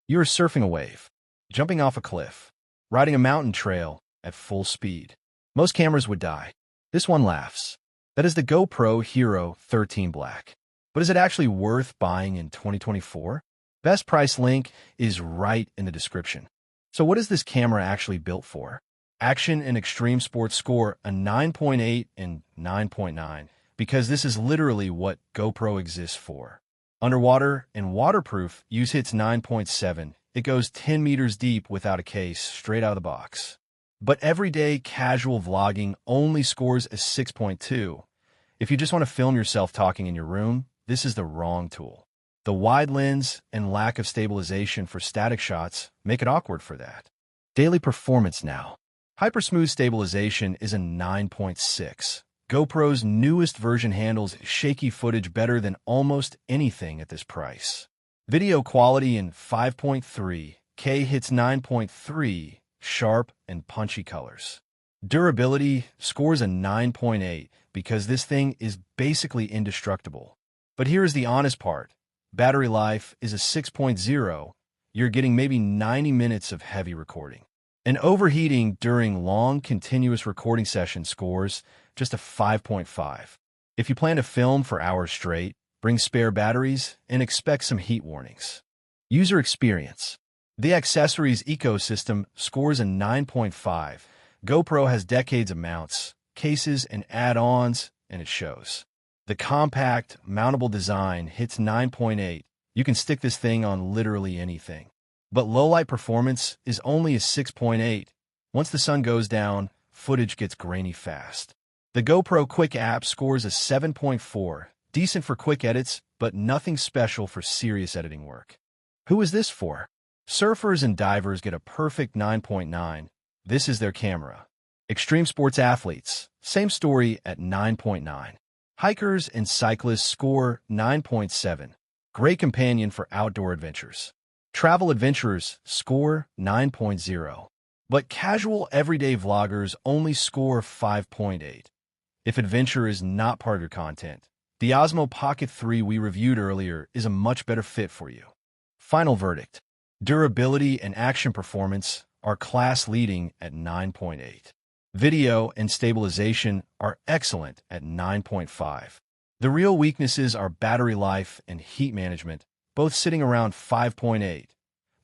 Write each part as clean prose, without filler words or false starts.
You are surfing a wave, jumping off a cliff, riding a mountain trail at full speed. Most cameras would die. This one laughs. That is the GoPro HERO13 Black. But is it actually worth buying in 2024? Best price link is right in the description. So what is this camera actually built for? Action and extreme sports score a 9.8 and 9.9 because this is literally what GoPro exists for. Underwater and waterproof use hits 9.7. It goes 10 meters deep without a case, straight out of the box. But everyday casual vlogging only scores a 6.2. If you just want to film yourself talking in your room, this is the wrong tool. The wide lens and lack of stabilization for static shots make it awkward for that. Daily performance now. Hypersmooth stabilization is a 9.6. GoPro's newest version handles shaky footage better than almost anything at this price. Video quality in 5.3K hits 9.3, sharp and punchy colors. Durability scores a 9.8 because this thing is basically indestructible. But here's the honest part. Battery life is a 6.0. You're getting maybe 90 minutes of heavy recording. And overheating during long, continuous recording session scores just a 5.5. If you plan to film for hours straight, bring spare batteries and expect some heat warnings. User experience. The accessories ecosystem scores a 9.5. GoPro has decades of mounts, cases, and add-ons, and it shows. The compact, mountable design hits 9.8. You can stick this thing on literally anything. But low-light performance is only a 6.8. Once the sun goes down, footage gets grainy fast. The GoPro Quick app scores a 7.4. Decent for quick edits, but nothing special for serious editing work. Who is this for? Surfers and divers get a perfect 9.9. This is their camera. Extreme sports athletes, same story at 9.9. Hikers and cyclists score 9.7. Great companion for outdoor adventures. Travel adventurers score 9.0. But casual everyday vloggers only score 5.8. If adventure is not part of your content, the Osmo Pocket 3 we reviewed earlier is a much better fit for you. Final verdict. Durability and action performance are class-leading at 9.8. Video and stabilization are excellent at 9.5. The real weaknesses are battery life and heat management, both sitting around 5.8.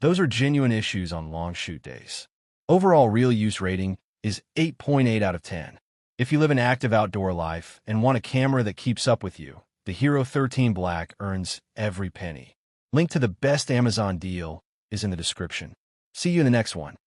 Those are genuine issues on long shoot days. Overall real use rating is 8.8 out of 10. If you live an active outdoor life and want a camera that keeps up with you, the HERO13 Black earns every penny. Link to the best Amazon deal is in the description. See you in the next one.